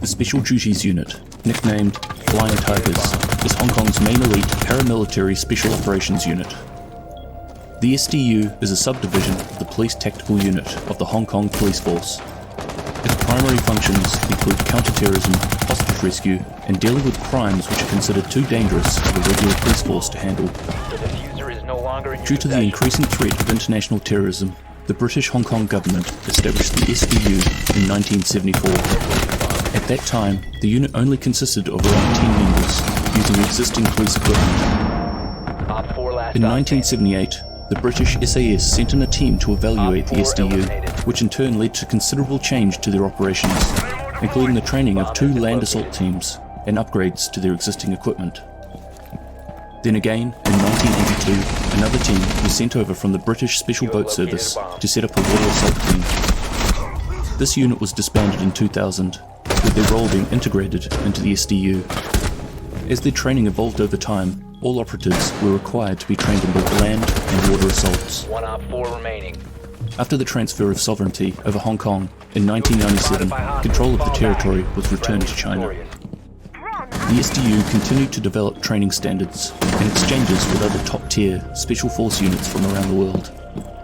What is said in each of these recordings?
The Special Duties Unit, nicknamed Flying Tigers, is Hong Kong's main elite paramilitary special operations unit. The SDU is a subdivision of the Police Tactical Unit of the Hong Kong Police Force. Its primary functions include counter-terrorism, hostage rescue, and dealing with crimes which are considered too dangerous for the regular police force to handle. Due to the increasing threat of international terrorism, the British Hong Kong government established the SDU in 1974. At that time, the unit only consisted of around 10 members, using existing police equipment. In 1978, the British SAS sent in a team to evaluate the SDU, which in turn led to considerable change to their operations, including the training of 2 land assault teams and upgrades to their existing equipment. Then again, in 1982, another team was sent over from the British Special Boat Service to set up a water assault team. This unit was disbanded in 2000, with their role being integrated into the SDU. As their training evolved over time, all operatives were required to be trained in both land and water assaults. 1 op 4 remaining. After the transfer of sovereignty over Hong Kong in 1997, control of the territory was returned to China. The SDU continued to develop training standards and exchanges with other top-tier special force units from around the world,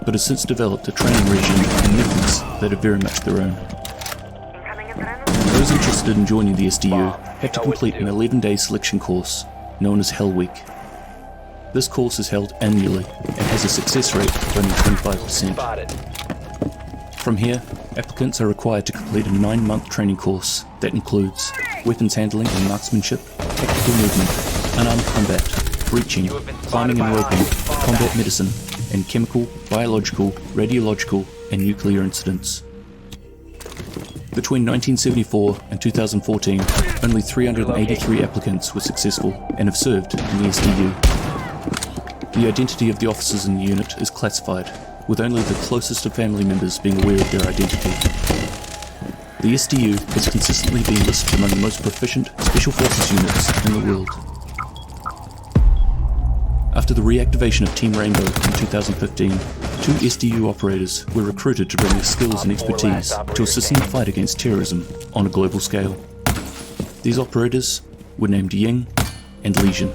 but has since developed a training regime and methods that are very much their own. Those interested in joining the SDU have to complete an 11-day selection course known as Hell Week. This course is held annually and has a success rate of only 25%. From here, applicants are required to complete a 9-month training course that includes weapons handling and marksmanship, tactical movement, unarmed combat, breaching, climbing and roping, combat medicine, and chemical, biological, radiological, and nuclear incidents. Between 1974 and 2014, only 383 applicants were successful and have served in the SDU. The identity of the officers in the unit is classified, with only the closest of family members being aware of their identity. The SDU has consistently been listed among the most proficient special forces units in the world. After the reactivation of Team Rainbow in 2015, 2 SDU operators were recruited to bring their skills and expertise to assist in the fight against terrorism on a global scale. These operators were named Ying and Legion.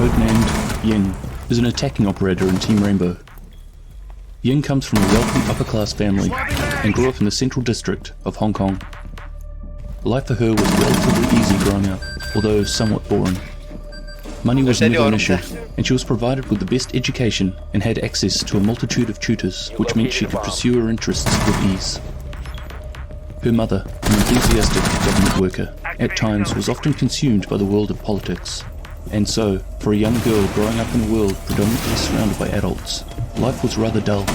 Codenamed Ying, is an attacking operator in Team Rainbow. Ying comes from a wealthy upper-class family and grew up in the central district of Hong Kong. Life for her was relatively easy growing up, although somewhat boring. Money was never an issue, and she was provided with the best education and had access to a multitude of tutors, which meant she could pursue her interests with ease. Her mother, an enthusiastic government worker, at times was often consumed by the world of politics. And so, for a young girl growing up in a world predominantly surrounded by adults, life was rather dull.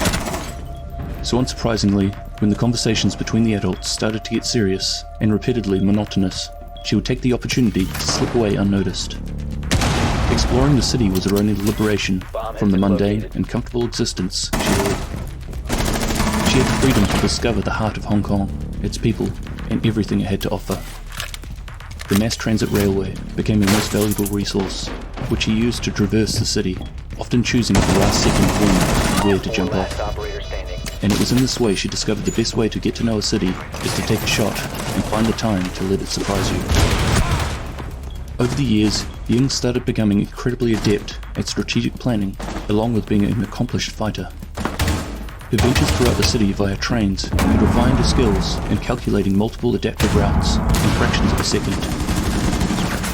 So unsurprisingly, when the conversations between the adults started to get serious and repeatedly monotonous, she would take the opportunity to slip away unnoticed. Exploring the city was her only liberation from the mundane and comfortable existence she led. She had the freedom to discover the heart of Hong Kong, its people, and everything it had to offer. The mass transit railway became her most valuable resource, which he used to traverse the city, often choosing at the last second corner where to jump off. And it was in this way she discovered the best way to get to know a city is to take a shot and find the time to let it surprise you. Over the years, Ying started becoming incredibly adept at strategic planning, along with being an accomplished fighter. Her ventures throughout the city via trains had refined her skills in calculating multiple adaptive routes in fractions of a second.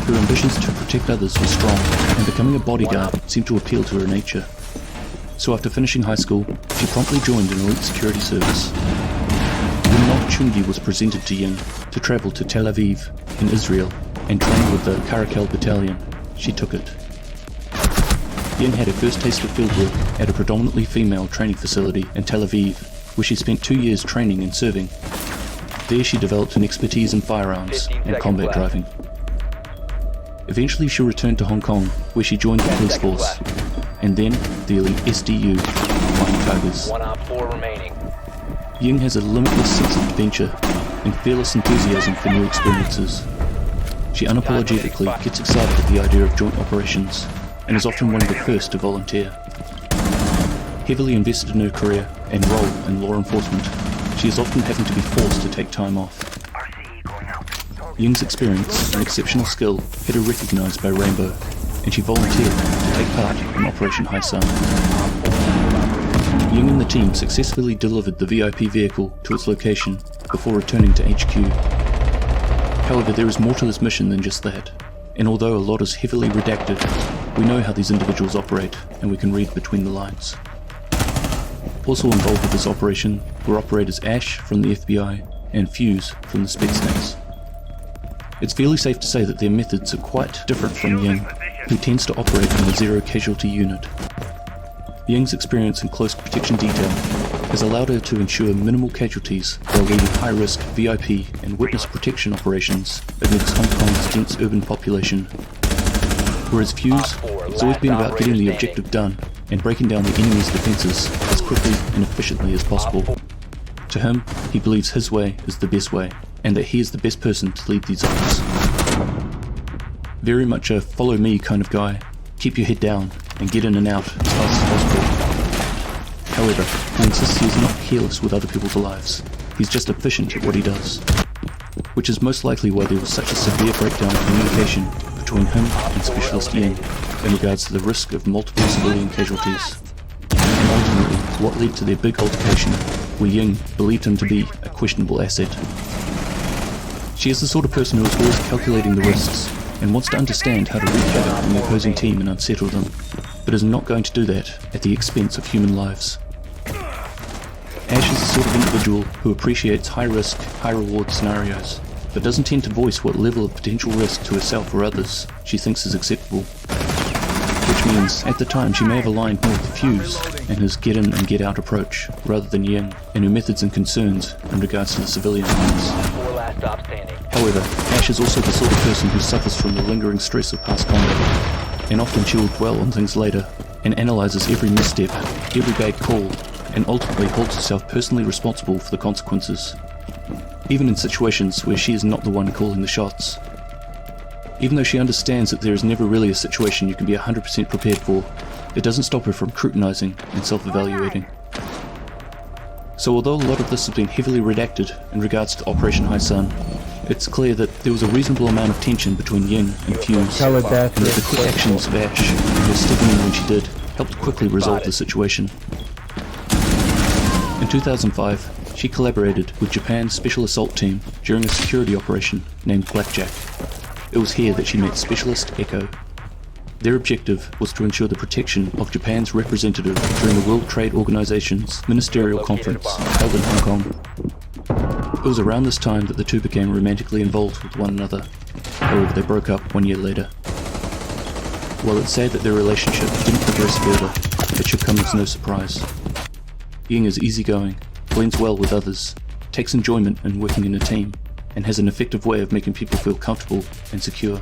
Her ambitions to protect others were strong, and becoming a bodyguard seemed to appeal to her nature. So after finishing high school, she promptly joined an elite security service. When an opportunity was presented to Ying to travel to Tel Aviv in Israel and train with the Caracal Battalion, she took it. Ying had her first taste of fieldwork at a predominantly female training facility in Tel Aviv, where she spent 2 years training and serving. There she developed an expertise in firearms and combat driving. Eventually she returned to Hong Kong, where she joined the police force, and then the elite SDU, Flying Tigers. 1 op 4 remaining. Ying has a limitless sense of adventure and fearless enthusiasm for new experiences. She unapologetically gets excited at the idea of joint operations, and is often one of the first to volunteer. Heavily invested in her career and role in law enforcement, she is often having to be forced to take time off. Ying's experience and exceptional skill had her recognised by Rainbow, and she volunteered to take part in Operation High Sun. Ying and the team successfully delivered the VIP vehicle to its location before returning to HQ. However, there is more to this mission than just that, and although a lot is heavily redacted, we know how these individuals operate, and we can read between the lines. Also involved with this operation were operators Ash from the FBI and Fuse from the Spetsnaz. It's fairly safe to say that their methods are quite different from Ying, who tends to operate in a zero-casualty unit. Ying's experience in close protection detail has allowed her to ensure minimal casualties while leading high-risk VIP and witness protection operations against Hong Kong's dense urban population. Whereas Fuse has always been about getting the objective done and breaking down the enemy's defences as quickly and efficiently as possible. To him, he believes his way is the best way, and that he is the best person to lead these ops. Very much a follow me kind of guy, keep your head down and get in and out as fast as possible. However, he insists he is not careless with other people's lives, he's just efficient at what he does. Which is most likely why there was such a severe breakdown in communication between him and Specialist Ying in regards to the risk of multiple civilian casualties. And ultimately, what led to their big altercation, where Ying believed him to be a questionable asset. She is the sort of person who is always calculating the risks, and wants to understand how to wreak havoc on the opposing team and unsettle them, but is not going to do that at the expense of human lives. Ash is the sort of individual who appreciates high-risk, high-reward scenarios, but doesn't tend to voice what level of potential risk to herself or others she thinks is acceptable. Which means, at the time, she may have aligned more with Fuse and his get in and get out approach, rather than Ying and her methods and concerns in regards to the civilian lives. However, Ash is also the sort of person who suffers from the lingering stress of past combat, and often she will dwell on things later, and analyses every misstep, every bad call, and ultimately holds herself personally responsible for the consequences, even in situations where she is not the one calling the shots. Even though she understands that there is never really a situation you can be 100% prepared for, it doesn't stop her from scrutinising and self-evaluating. So although a lot of this has been heavily redacted in regards to Operation High Sun, it's clear that there was a reasonable amount of tension between Ying and Fuse, and that the quick actions of Ash, and her stepping in when she did, helped quickly resolve the situation. In 2005, she collaborated with Japan's Special Assault Team during a security operation named Blackjack. It was here that she met Specialist Echo. Their objective was to ensure the protection of Japan's representative during the World Trade Organization's ministerial conference held in Hong Kong. It was around this time that the two became romantically involved with one another. However, they broke up 1 year later. While it's sad that their relationship didn't progress further, it should come as no surprise. Ying is easygoing, blends well with others, takes enjoyment in working in a team, and has an effective way of making people feel comfortable and secure.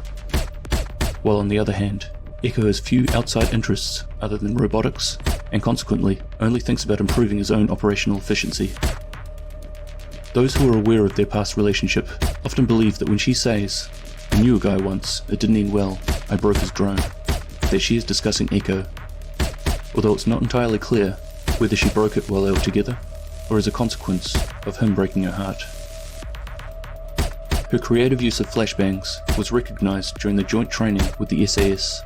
While on the other hand, Echo has few outside interests other than robotics, and consequently only thinks about improving his own operational efficiency. Those who are aware of their past relationship often believe that when she says, "I knew a guy once, it didn't end well, I broke his drone," that she is discussing Echo, although it's not entirely clear whether she broke it while they were together, or as a consequence of him breaking her heart. Her creative use of flashbangs was recognised during the joint training with the SAS,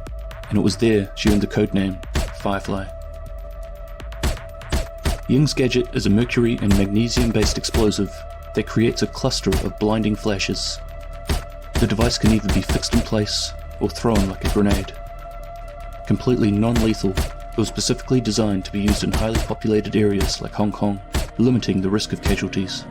and it was there she earned the codename Firefly. Ying's gadget is a mercury and magnesium-based explosive that creates a cluster of blinding flashes. The device can either be fixed in place or thrown like a grenade. Completely non-lethal, it was specifically designed to be used in highly populated areas like Hong Kong, limiting the risk of casualties.